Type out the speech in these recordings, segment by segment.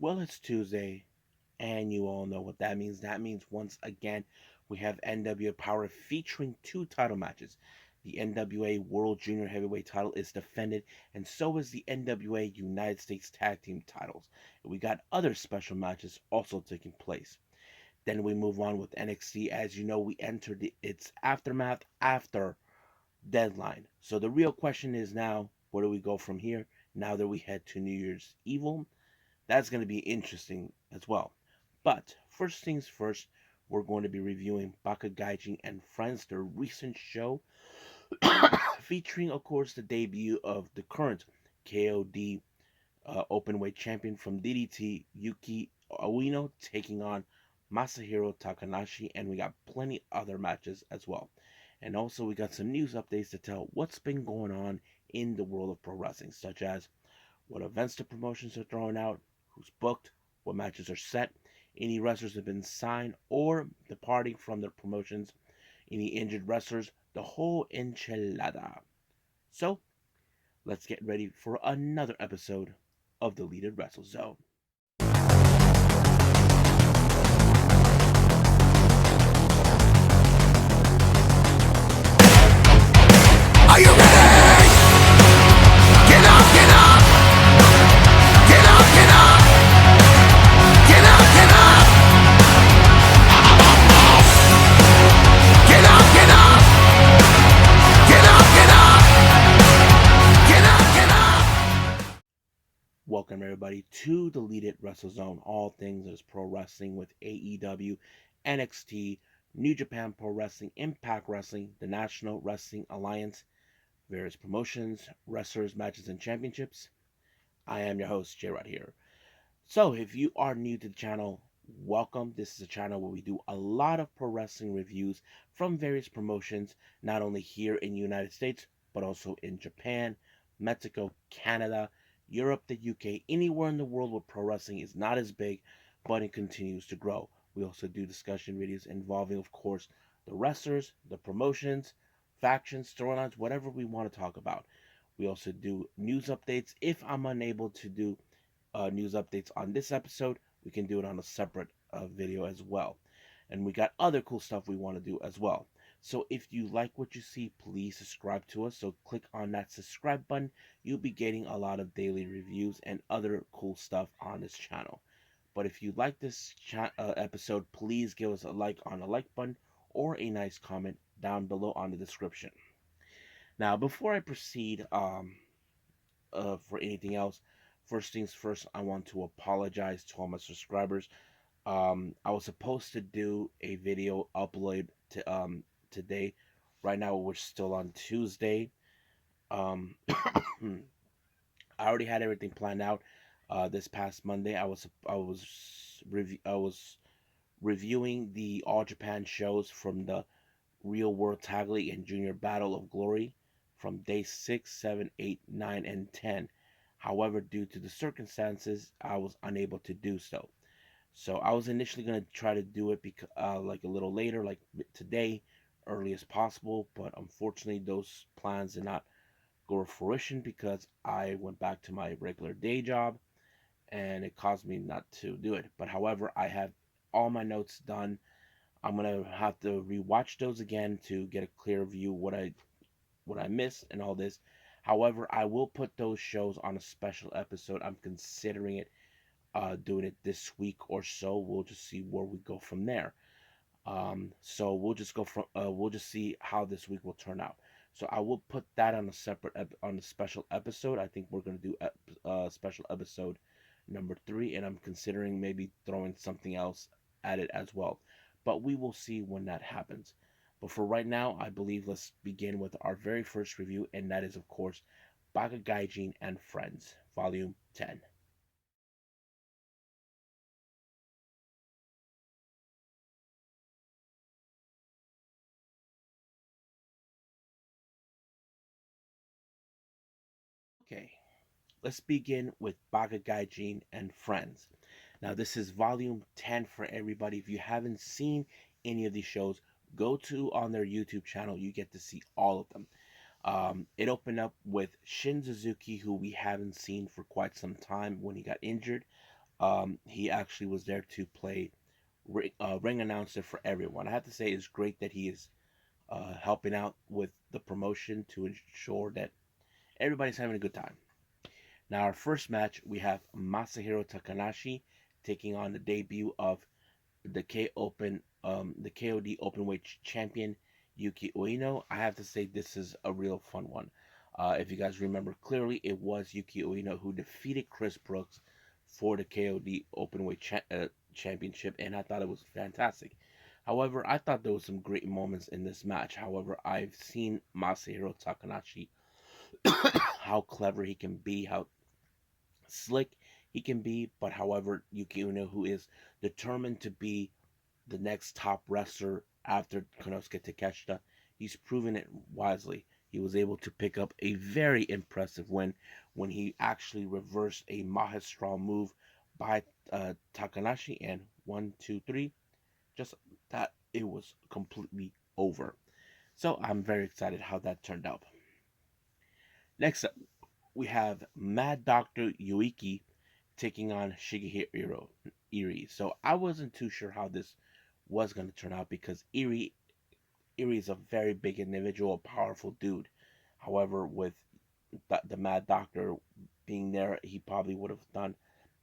Well, it's Tuesday, and you all know what that means. That means once again we have NWA Powerrr featuring two title matches. The NWA World Junior Heavyweight title is defended, and so is the NWA United States Tag Team titles. And we got other special matches also taking place. Then we move on with NXT. As you know, we entered its aftermath after Deadline. So the real question is now, where do we go from here? Now that we head to New Year's Evil, that's going to be interesting as well. But first things first, we're going to be reviewing Baka Gaijin and Friends, their recent show, featuring, of course, the debut of the current KO-D Openweight champion from DDT, Yuki Ueno, taking on Masahiro Takanashi, and we got plenty other matches as well. And also, we got some news updates to tell what's been going on in the world of pro wrestling, such as what events the promotions are throwing out, who's booked, what matches are set, any wrestlers have been signed or departing from their promotions, any injured wrestlers, the whole enchilada. So, let's get ready for another episode of the Deleted Wrestle Zone. Are you ready? Get up, get up! Get up, get up! Get up, get up! Get up, get up! Get up, get up! Get up, get up! Welcome everybody to the Deleted Wrestle Zone, all things is pro wrestling with AEW, NXT, New Japan Pro Wrestling, Impact Wrestling, the National Wrestling Alliance, various promotions, wrestlers, matches, and championships. I am your host, J Rod here. So, if you are new to the channel, welcome. This is a channel where we do a lot of pro wrestling reviews from various promotions, not only here in the United States, but also in Japan, Mexico, Canada, Europe, the UK, anywhere in the world where pro wrestling is not as big, but it continues to grow. We also do discussion videos involving, of course, the wrestlers, the promotions, factions, storylines, whatever we want to talk about. We also do news updates. If I'm unable to do news updates on this episode, we can do it on a separate video as well. And we got other cool stuff we want to do as well. So if you like what you see, please subscribe to us. So click on that subscribe button. You'll be getting a lot of daily reviews and other cool stuff on this channel. But if you like this episode, please give us a like on the like button or a nice comment down below on the description. Now, before I proceed for anything else, first things first, I want to apologize to all my subscribers. I was supposed to do a video upload today. Right now, we're still on Tuesday. I already had everything planned out. This past Monday, I was reviewing the All Japan shows from the Real World Tag League and Junior Battle of Glory from day 6, 7, 8, 9, and 10. However, due to the circumstances, I was unable to do so. So I was initially going to try to do it like a little later, like today, early as possible. But unfortunately, those plans did not go to fruition because I went back to my regular day job and it caused me not to do it. But however, I have all my notes done. I'm gonna have to rewatch those again to get a clear view what I missed and all this. However, I will put those shows on a special episode. I'm considering it doing it this week or so. We'll just see where we go from there. So we'll just see how this week will turn out. So I will put that on a on a special episode. I think we're gonna do special episode number 3, and I'm considering maybe throwing something else at it as well. But we will see when that happens. But for right now, I believe let's begin with our very first review, and that is, of course, Baka Gaijin and Friends, Volume 10. Okay, let's begin with Baka Gaijin and Friends. Now, this is volume 10 for everybody. If you haven't seen any of these shows, go to on their YouTube channel. You get to see all of them. It opened up with Shin Suzuki, who we haven't seen for quite some time when he got injured. He actually was there to play ring announcer for everyone. I have to say it's great that he is helping out with the promotion to ensure that everybody's having a good time. Now, our first match, we have Masahiro Takanashi taking on the debut of the the KO-D Openweight champion Yuki Ueno. I have to say this is a real fun one. If you guys remember clearly, it was Yuki Ueno who defeated Chris Brooks for the KO-D Openweight championship, and I thought it was fantastic. However, I thought there was some great moments in this match. However, I've seen Masahiro Takanashi, how clever he can be, how slick he can be, but however, Yuki Ueno, who is determined to be the next top wrestler after Konosuke Takeshita, he's proven it wisely. He was able to pick up a very impressive win when he actually reversed a Mahastral move by Takanashi, and 1, 2, 3, just that it was completely over. So I'm very excited how that turned out. Next up, we have Mad Dr. Yuiki taking on Shigehiro Iri. So I wasn't too sure how this was going to turn out because Iri is a very big individual, a powerful dude. However, with the Mad Doctor being there, he probably would have done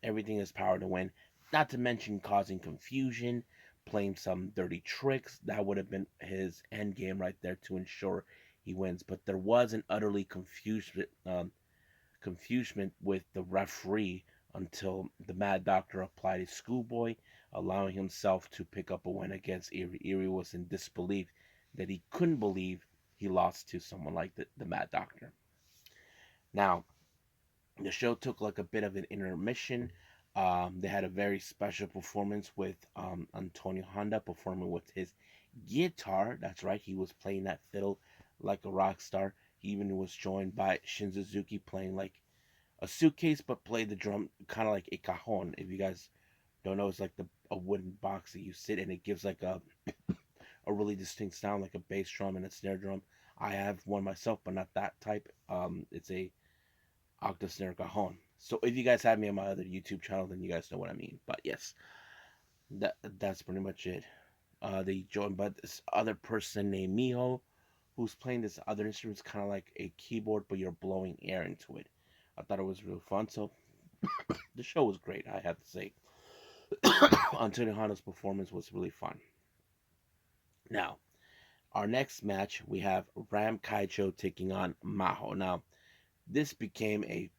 everything in his power to win. Not to mention causing confusion, playing some dirty tricks. That would have been his end game right there to ensure he wins. But there was an utterly confusion with the referee until the Mad Doctor applied his schoolboy, allowing himself to pick up a win against Erie. Erie was in disbelief that he couldn't believe he lost to someone like the Mad Doctor. Now, the show took like a bit of an intermission. They had a very special performance with Antonio Honda performing with his guitar. That's right, he was playing that fiddle like a rock star. He even was joined by Shin Suzuki playing like a suitcase, but played the drum kind of like a cajon. If you guys don't know, it's like a wooden box that you sit in. It gives like a really distinct sound, like a bass drum and a snare drum. I have one myself, but not that type. It's a octave snare cajon. So if you guys have me on my other YouTube channel, then you guys know what I mean. But yes, that's pretty much it. They joined by this other person named Miho, who's playing this other instrument. It's kind of like a keyboard, but you're blowing air into it. I thought it was real fun. So the show was great, I have to say. Antonio Honda's performance was really fun. Now, our next match, we have Ram Kaicho taking on Maho. Now, this became a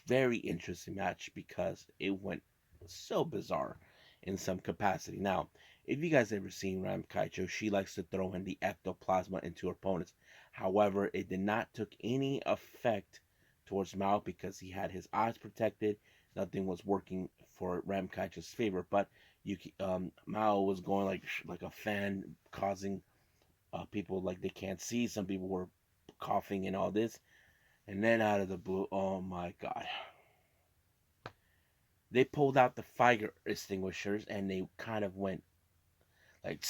very interesting match because it went so bizarre in some capacity. Now, if you guys ever seen Ram Kaicho, she likes to throw in the ectoplasma into her opponents. However, it did not took any effect towards Mao because he had his eyes protected. Nothing was working for Ram Kaicho's favor, but Mao was going like a fan, causing people like they can't see. Some people were coughing and all this, and then out of the blue, oh my god, they pulled out the fire extinguishers and they kind of went like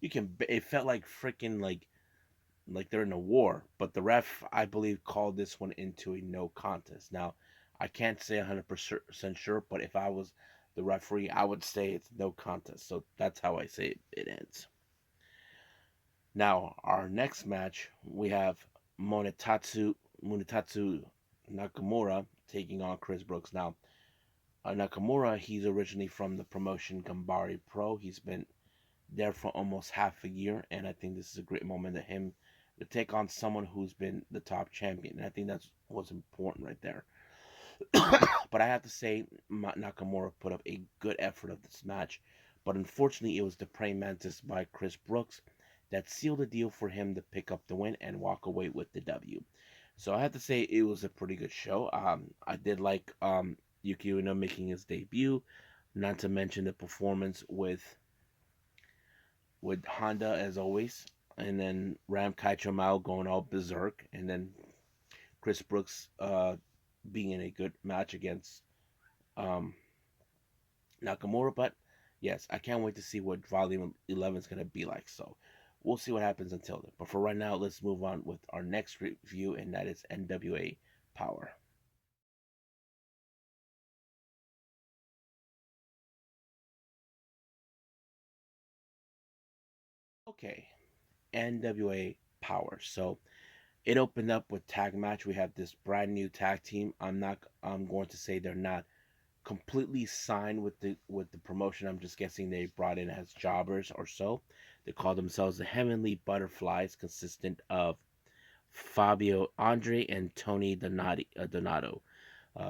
you can. It felt like freaking like they're in a war. But the ref, I believe, called this one into a no contest. Now, I can't say 100% sure, but if I was the referee, I would say it's no contest. So that's how I say it ends. Now, our next match, we have Monetatsu Nakamura taking on Chris Brooks. Now, Nakamura, he's originally from the promotion Gambari Pro. He's been there for almost half a year, and I think this is a great moment to him to take on someone who's been the top champion. And I think that's what's important right there. But I have to say, Nakamura put up a good effort of this match. But unfortunately, it was the praying mantis by Chris Brooks that sealed the deal for him to pick up the win and walk away with the W. So I have to say, it was a pretty good show. I did like Yuki Ueno making his debut. Not to mention the performance with Honda as always, and then Ram Kaicho Mao going all berserk, and then Chris Brooks being in a good match against um, Nakamura. But yes, I can't wait to see what Volume 11 is going to be like. So we'll see what happens until then. But for right now, let's move on with our next review, and that is NWA Powerrr. Okay, NWA Powerrr. So it opened up with tag match. We have this brand new tag team. I'm going to say they're not completely signed with the promotion. I'm just guessing they brought in as jobbers or so. They call themselves the Heavenly Butterflies, consistent of Fabio Andre and Tony Donato.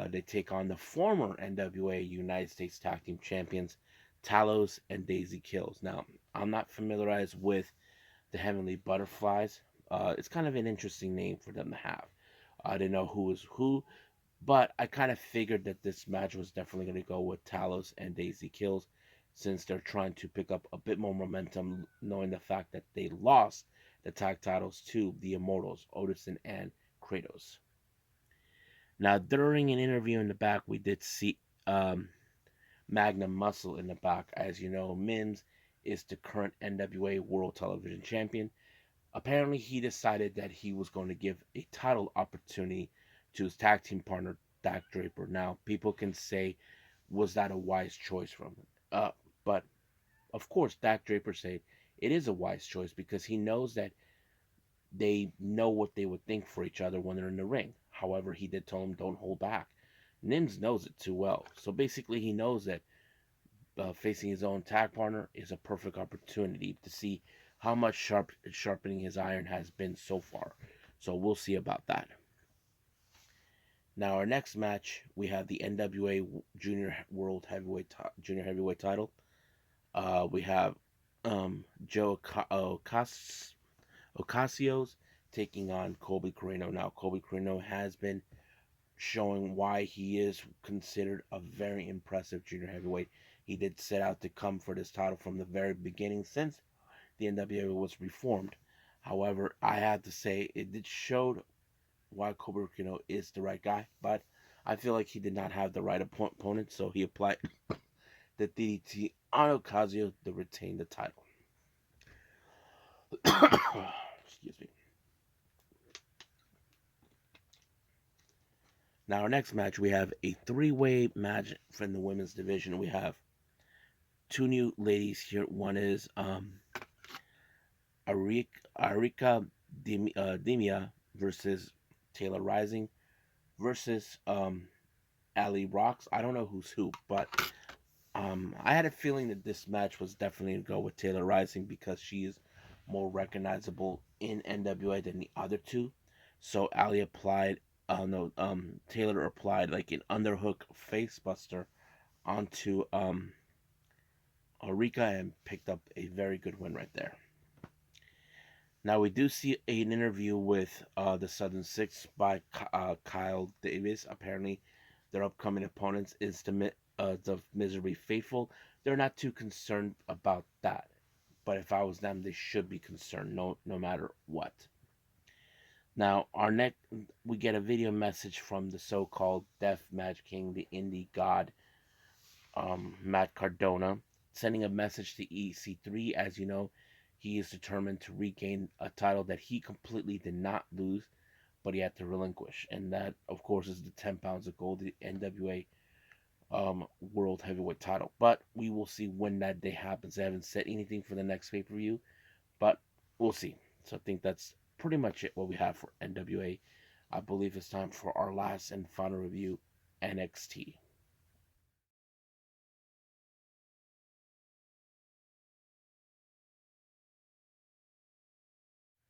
They take on the former NWA United States Tag Team Champions, Talos and Daisy Kills. Now, I'm not familiarized with the Heavenly Butterflies. It's kind of an interesting name for them to have. I didn't know who was who, but I kind of figured that this match was definitely going to go with Talos and Daisy Kills, since they're trying to pick up a bit more momentum, knowing the fact that they lost the tag titles to the Immortals, Odinson and Kratos. Now, during an interview in the back, we did see Magnum Muscle in the back. As you know, Mims is the current NWA World Television Champion. Apparently, he decided that he was going to give a title opportunity to his tag team partner, Dak Draper. Now, people can say, was that a wise choice from him? But of course, Dak Draper said it is a wise choice because he knows that they know what they would think for each other when they're in the ring. However, he did tell him, don't hold back. Nims knows it too well. So basically, he knows that facing his own tag partner is a perfect opportunity to see how much sharpening his iron has been so far. So we'll see about that. Now, our next match, we have the NWA Junior Heavyweight title. We have Joe Ocasios taking on Colby Corino. Now, Colby Corino has been showing why he is considered a very impressive junior heavyweight. He did set out to come for this title from the very beginning since the NWA was reformed. However, I have to say it did showed why Colby Corino is the right guy, but I feel like he did not have the right opponent, so he applied the DDT on Ocasio to retain the title. Excuse me. Now, our next match, we have a three-way match from the women's division. We have two new ladies here. One is Arika Demia versus Taylor Rising versus Ali Rocks. I don't know who's who, but I had a feeling that this match was definitely going to go with Taylor Rising because she is more recognizable in NWA than the other two. So Ali applied, no, Taylor applied like an underhook facebuster onto Arika and picked up a very good win right there. Now we do see an interview with the Southern Six by Kyle Davis. Apparently, their upcoming opponents is the Misery Faithful. They're not too concerned about that, but if I was them, they should be concerned, no matter what. Now, our next, we get a video message from the so-called Death Match King, the Indie God, Matt Cardona, sending a message to EC3. As you know, he is determined to regain a title that he completely did not lose, but he had to relinquish. And that, of course, is the 10 pounds of gold, the NWA World Heavyweight title. But we will see when that day happens. They haven't said anything for the next pay-per-view, but we'll see. So I think that's pretty much it, what we have for NWA. I believe it's time for our last and final review, NXT.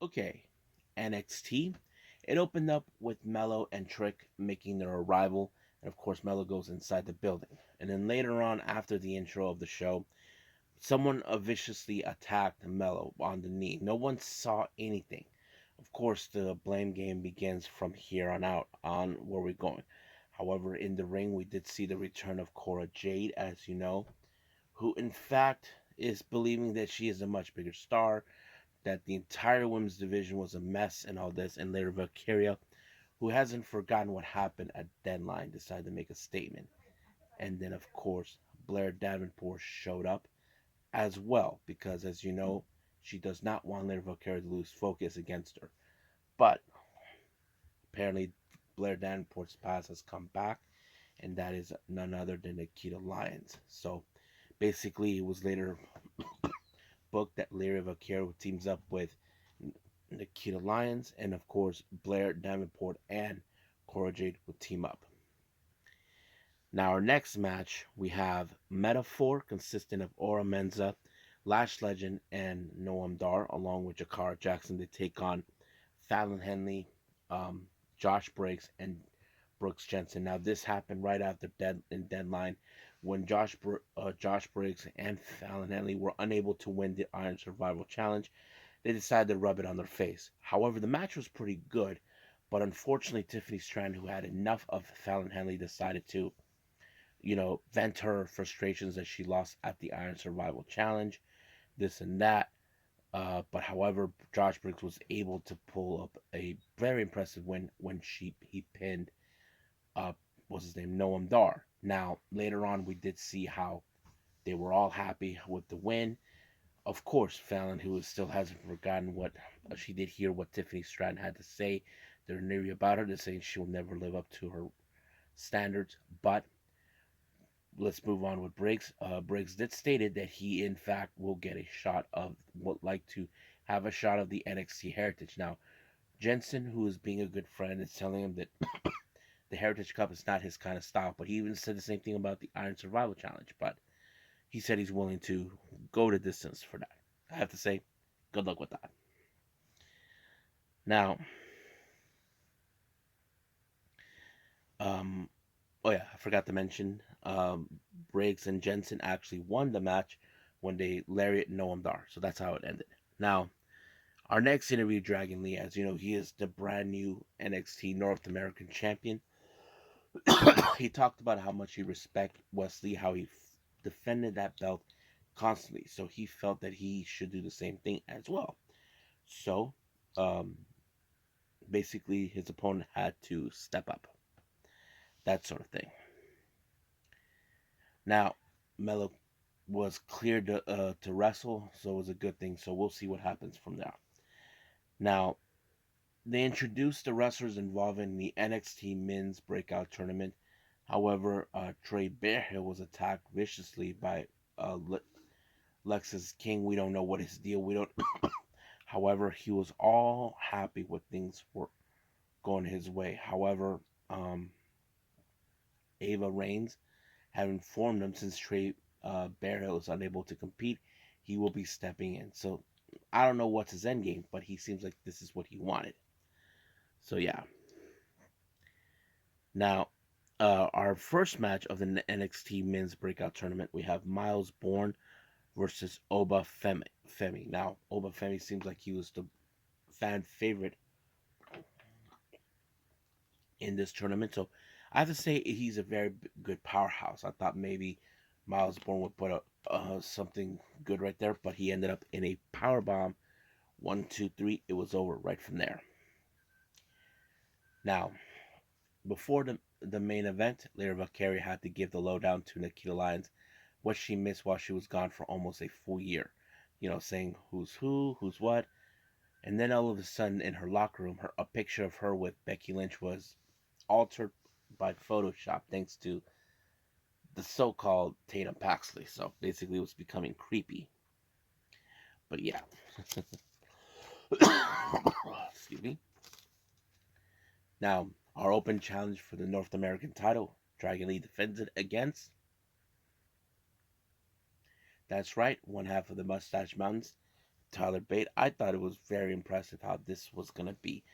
Okay, NXT. It opened up with Mello and Trick making their arrival, and of course, Mello goes inside the building. And then later on, after the intro of the show, someone viciously attacked Mello on the knee. No one saw anything. Of course, the blame game begins from here on out on where we're going. However, in the ring, we did see the return of Cora Jade, as you know, who in fact is believing that she is a much bigger star, that the entire women's division was a mess and all this, and later Valkyria, who hasn't forgotten what happened at Deadline, decided to make a statement. And then, of course, Blair Davenport showed up as well, because as you know, she does not want Later Valkyria to lose focus against her. But apparently, Blair Davenport's past has come back, and that is none other than Nikita Lyons. So basically, it was later booked that Larry Vaquero teams up with Nikita Lyons, and of course Blair Davenport and Cora Jade would team up. Now, our next match, we have Metaphor, consisting of Ora Menza, Lash Legend, and Noam Dar, along with Jakara Jackson, to take on Fallon Henley, um, Josh Briggs, and Brooks Jensen. Now, this happened right after deadline when Josh Briggs and Fallon Henley were unable to win the Iron Survival Challenge. They decided to rub it on their face. However, the match was pretty good, but unfortunately, Tiffany Strand, who had enough of Fallon Henley, decided to vent her frustrations that she lost at the Iron Survival Challenge, this and that. But however, Josh Briggs was able to pull up a very impressive win when he pinned what's his name, Noam Dar. Now later on, we did see how they were all happy with the win. Of course, Fallon, who still hasn't forgotten what she did hear what Tiffany Stratton had to say, their theory about her, they're saying she will never live up to her standards. But let's move on with Briggs. Briggs did stated that he, in fact, will get a shot of would like to have a shot of the NXT Heritage. Now, Jensen, who is being a good friend, is telling him that the Heritage Cup is not his kind of style. But he even said the same thing about the Iron Survival Challenge. But he said he's willing to go the distance for that. I have to say, good luck with that. Now, um, oh yeah, I forgot to mention, Briggs and Jensen actually won the match when they lariat Noam Dar. So that's how it ended. Now, our next interview, Dragon Lee, as you know, he is the brand new NXT North American champion. He talked about how much he respects Wesley, how he defended that belt constantly. So he felt that he should do the same thing as well. So, um, basically, his opponent had to step up. That sort of thing. Now, Melo was cleared to wrestle, so it was a good thing. So we'll see what happens from there. Now, they introduced the wrestlers involved in the NXT Men's Breakout Tournament. However, Trey Bearhill was attacked viciously by Lexus King. We don't know what his deal. We don't. However, he was all happy with things were going his way. However, Ava Reigns have informed him since Trey Bearhill is unable to compete, he will be stepping in. So I don't know what's his end game, but he seems like this is what he wanted. So yeah. Now, our first match of the NXT Men's Breakout Tournament, we have Miles Bourne versus Oba Femi. Now, Oba Femi seems like he was the fan favorite in this tournament. So I have to say he's a very good powerhouse. I thought maybe Miles Bourne would put up something good right there, but he ended up in a power bomb. 1, 2, 3. It was over right from there. Now, before the main event, Lyra Carey had to give the lowdown to Nikita Lyons, what she missed while she was gone for almost a full year. Saying who's who, who's what. And then all of a sudden, in her locker room, a picture of her with Becky Lynch was altered by Photoshop thanks to the so-called Tatum Paxley. So basically, it was becoming creepy. But yeah. Excuse me. Now, our open challenge for the North American title, Dragon Lee defends it against. That's right, one half of the Mustache Mountains, Tyler Bate. I thought it was very impressive how this was going to be.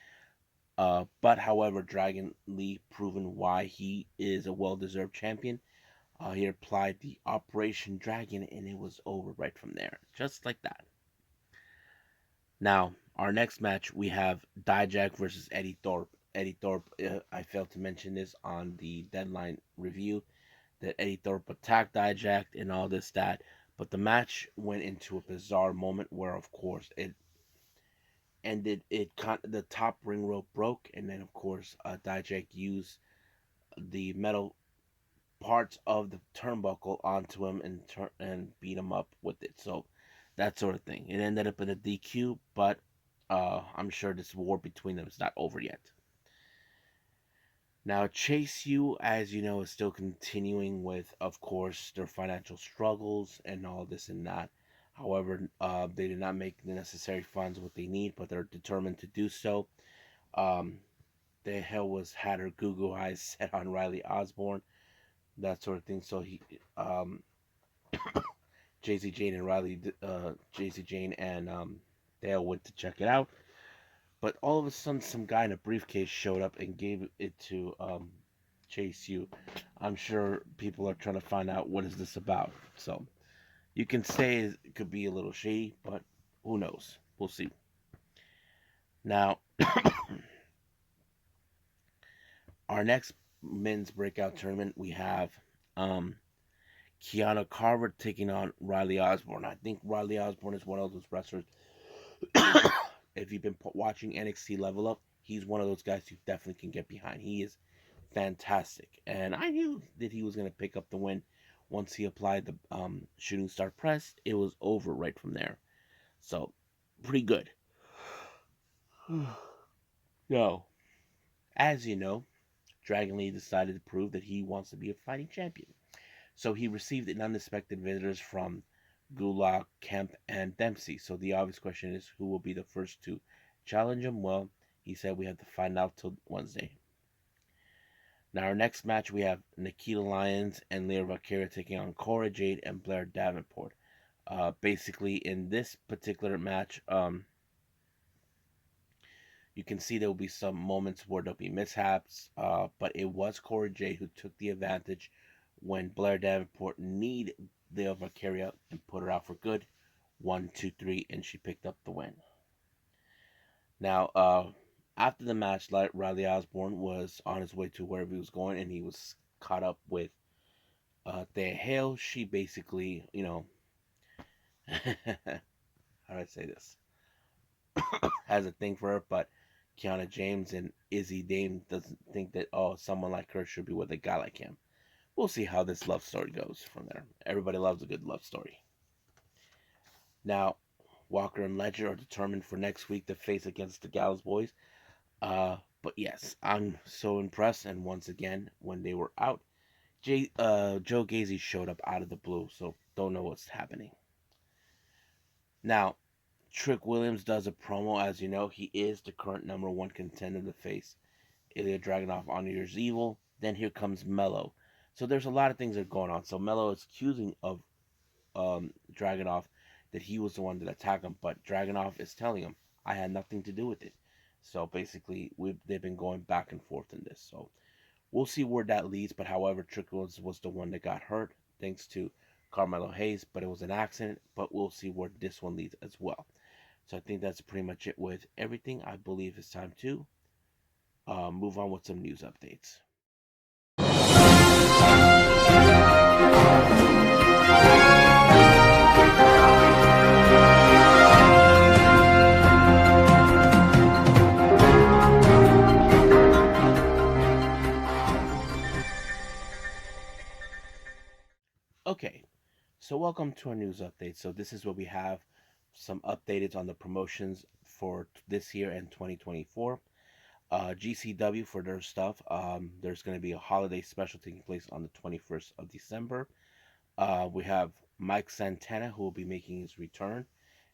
But however, Dragon Lee proven why he is a well-deserved champion. He applied the Operation Dragon, and it was over right from there, just like that. Now, our next match, we have Dijak versus Eddie Thorpe. Eddie Thorpe, I failed to mention this on the deadline review, that Eddie Thorpe attacked Dijak and all this, that. But the match went into a bizarre moment where, of course, it ended. The top ring rope broke, and then, of course, Dijak used the metal parts of the turnbuckle onto him and beat him up with it. So that sort of thing. It ended up in a DQ, but I'm sure this war between them is not over yet. Now, Chase U, as you know, is still continuing with, of course, their financial struggles and all this and that. However, they did not make the necessary funds what they need, but they're determined to do so. Um, the hell was had her Google eyes set on Riley Osborne, that sort of thing. So JC Jane and JC Jane and Dale went to check it out. But all of a sudden, some guy in a briefcase showed up and gave it to Chase U. I'm sure people are trying to find out what is this about. So you can say it could be a little shady, but who knows? We'll see. Now, our next men's breakout tournament, we have um, Kiana Carver taking on Riley Osborne. I think Riley Osborne is one of those wrestlers. If you've been watching NXT Level Up, he's one of those guys you definitely can get behind. He is fantastic, and I knew that he was going to pick up the win once he applied the shooting star press. It was over right from there. So, pretty good. No, as you know, Dragon Lee decided to prove that he wants to be a fighting champion. So he received an unexpected visitors from Gulak, Kemp, and Dempsey. So the obvious question is, who will be the first to challenge him? Well, he said we have to find out till Wednesday. Now, our next match, we have Nikita Lyons and Leah Valkyria taking on Cora Jade and Blair Davenport. Basically, in this particular match, you can see there will be some moments where there'll be mishaps, but it was Cora Jade who took the advantage when Blair Davenport needed Leah Valkyria and put her out for good. 1, 2, 3, and she picked up the win. Now, after the match, Riley Osborne was on his way to wherever he was going, and he was caught up with Thea Hale. She basically, how do I say this? Has a thing for her, but Kiana James and Izzy Dame doesn't think that, someone like her should be with a guy like him. We'll see how this love story goes from there. Everybody loves a good love story. Now, Walker and Ledger are determined for next week to face against the Gallows Boys. But yes, I'm so impressed. And once again, when they were out, Joe Gacy showed up out of the blue, so don't know what's happening. Now, Trick Williams does a promo. As you know, he is the current #1 contender to face Ilya Dragunov on New Year's Evil. Then here comes Mello. So there's a lot of things that are going on. So Mello is accusing of Dragunov that he was the one that attacked him, but Dragunov is telling him, I had nothing to do with it. So basically, they've been going back and forth in this. So we'll see where that leads. But however, Trick Williams was the one that got hurt thanks to Carmelo Hayes, but it was an accident. But we'll see where this one leads as well. So I think that's pretty much it with everything. I believe it's time to move on with some news updates. Okay, so welcome to our news update. So this is where we have some updates on the promotions for this year and 2024. GCW for their stuff. There's going to be a holiday special taking place on the 21st of December. We have Mike Santana who will be making his return,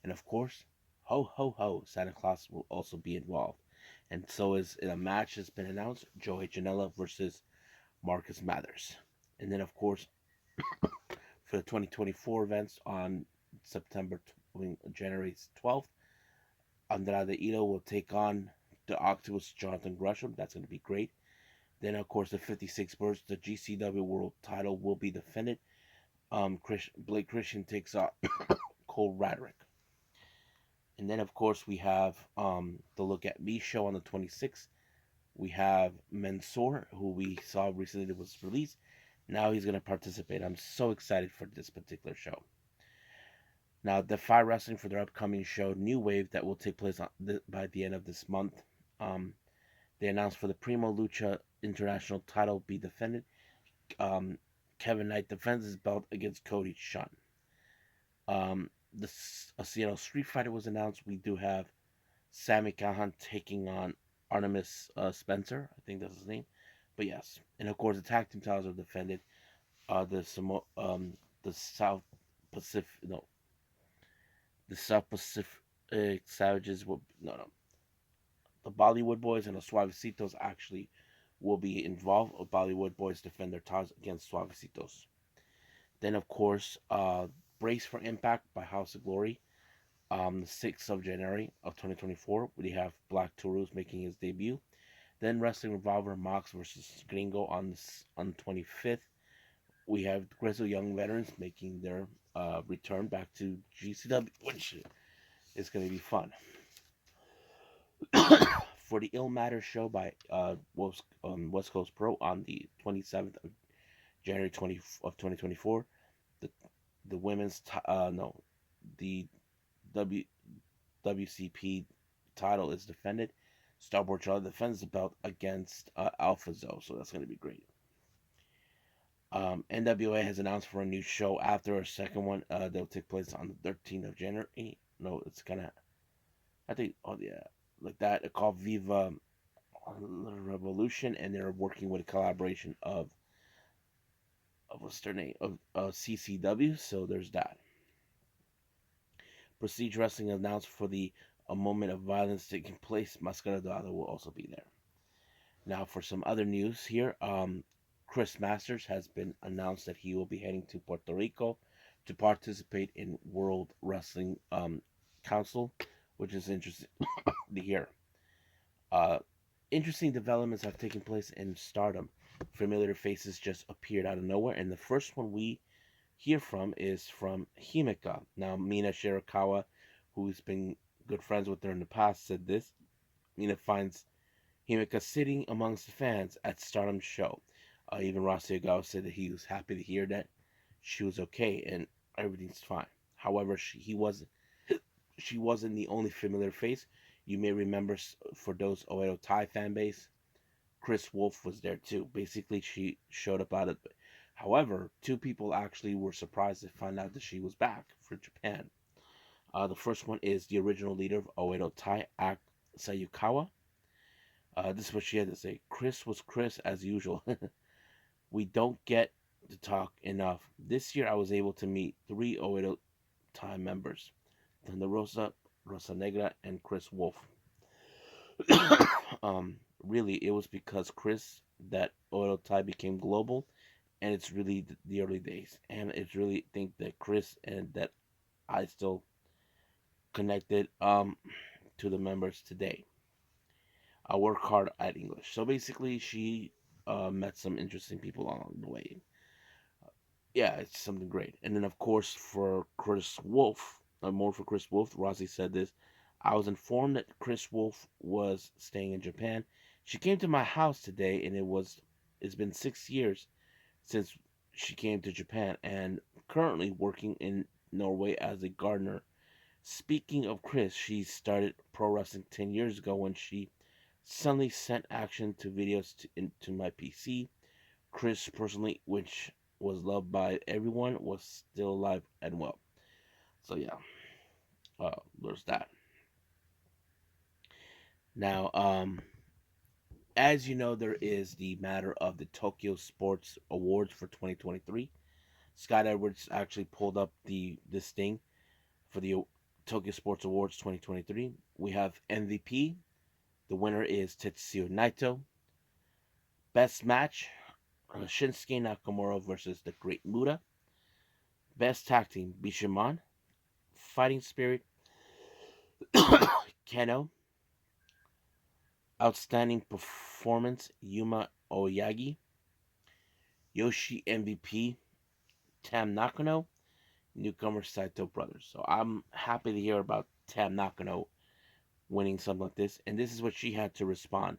and of course, ho ho ho, Santa Claus will also be involved. And so is in a match that's been announced: Joey Janela versus Marcus Mathers. And then of course, for the 2024 events on January 12th, Andrade Ito will take on the Octopus Jonathan Gresham. That's going to be great. Then, of course, the 56 Birds, the GCW World title will be defended. Blake Christian takes on Cole Radrick. And then, of course, we have the Look at Me show on the 26th. We have Mansoor, who we saw recently that was released. Now he's going to participate. I'm so excited for this particular show. Now, DEFY Wrestling for their upcoming show, New Wave, that will take place by the end of this month. They announced for the Primo Lucha International title be defended. Kevin Knight defends his belt against Cody Shun. The Seattle Street Fighter was announced. We do have Sami Callihan taking on Artemis Spencer. I think that's his name. But yes, and of course the tag team titles are defended. The South Pacific, no, The South Pacific Savages will the Bollywood Boys and the Suavecitos actually will be involved. The Bollywood Boys defend their titles against Suavecitos. Then, of course, Brace for Impact by House of Glory. The 6th of January of 2024, we have Black Taurus making his debut. Then Wrestling Revolver Mox versus Gringo on the 25th. We have Grizzled Young Veterans making their return back to GCW, which is going to be fun. For the Ill Matter show by West Coast Pro on the 27th of January 2024, the women's the W WCP title is defended. Starboard Charlie defends the belt against Alpha Zoe, so that's going to be great. NWA has announced for a new show after a second one that will take place on the 13th of January. No, it's gonna, I think, oh yeah, like that. It's called Viva Revolution, and they're working with a collaboration of what's their name of CCW. So there's that. Prestige Wrestling announced for the a moment of violence taking place. Mascara Dorada will also be there. Now for some other news here, Chris Masters has been announced that he will be heading to Puerto Rico to participate in World Wrestling Council, which is interesting to hear. Uh, Interesting developments have taken place in Stardom. Familiar faces just appeared out of nowhere, and the first one we hear from is from Himeka. Now, Mina Shirakawa, who's been good friends with her in the past, said this. Mina finds Himeka sitting amongst the fans at Stardom's show. Even Rossy Ogawa said that he was happy to hear that she was okay and everything's fine. However, she wasn't the only familiar face. You may remember, for those Oedo Tai fan base, Chris Wolf was there too. Basically, she showed up out of it. However, two people actually were surprised to find out that she was back for Japan. The first one is the original leader of Oedo Tai, Ak Sayukawa. This is what she had to say. Chris was Chris as usual. We don't get to talk enough. This year I was able to meet 3 Oedo Tai members. Thunder Rosa, Rosa Negra, and Chris Wolf. Really, it was because Chris that Oedo Tai became global, and it's really the early days. And it's really think that Chris and that I still connected to the members today. I work hard at English. So basically, she met some interesting people along the way. Yeah, it's something great. And then, of course, for Chris Wolf, more for Chris Wolf, Rossi said this. I was informed that Chris Wolf was staying in Japan. She came to my house today, and it's been 6 years since she came to Japan, and currently working in Norway as a gardener. Speaking of Chris, she started pro wrestling 10 years ago when she suddenly sent action to videos into my PC. Chris personally, which was loved by everyone, was still alive and well. So yeah, there's that. Now, as you know, there is the matter of the Tokyo Sports Awards for 2023. Scott Edwards actually pulled up this thing for the Tokyo Sports Awards 2023. We have MVP. The winner is Tetsuya Naito. Best match, Shinsuke Nakamura versus the Great Muta. Best tag team, Bishamon. Fighting Spirit, Keno. Outstanding performance, Yuma Oyagi. Yoshi MVP, Tam Nakano. Newcomer Saito Brothers. So I'm happy to hear about Tam Nakano winning something like this. And this is what she had to respond.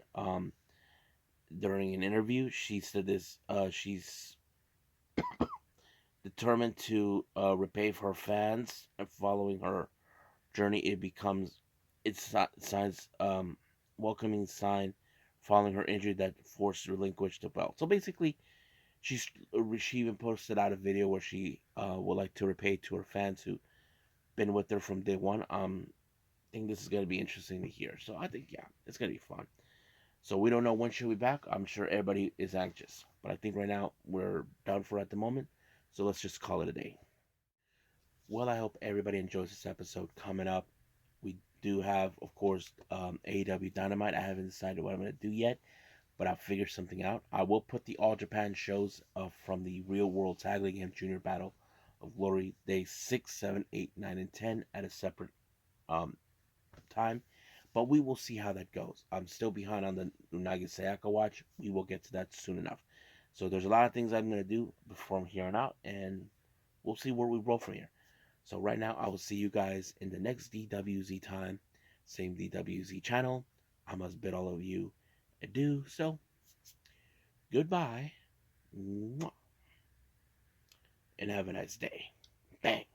During an interview, she said this. She's determined to repay her fans, and following her journey, it becomes its signs welcoming sign following her injury that forced to relinquish the belt. So basically, she even posted out a video where she would like to repay to her fans who been with her from day one. I think this is gonna be interesting to hear. So I think yeah, it's gonna be fun. So we don't know when she'll be back. I'm sure everybody is anxious, but I think right now we're done for at the moment. So let's just call it a day. Well, I hope everybody enjoys this episode. Coming up, we do have, of course, AEW Dynamite. I haven't decided what I'm going to do yet, but I'll figure something out. I will put the All Japan shows from the Real World Tag League and Junior Battle of Glory Days 6, 7, 8, 9, and 10 at a separate um, time. But we will see how that goes. I'm still behind on the Unagi Sayaka watch. We will get to that soon enough. So there's a lot of things I'm going to do from here on out, and we'll see where we roll from here. So right now, I will see you guys in the next DWZ time. Same DWZ channel. I must bid all of you adieu. So, goodbye. And have a nice day. Bang.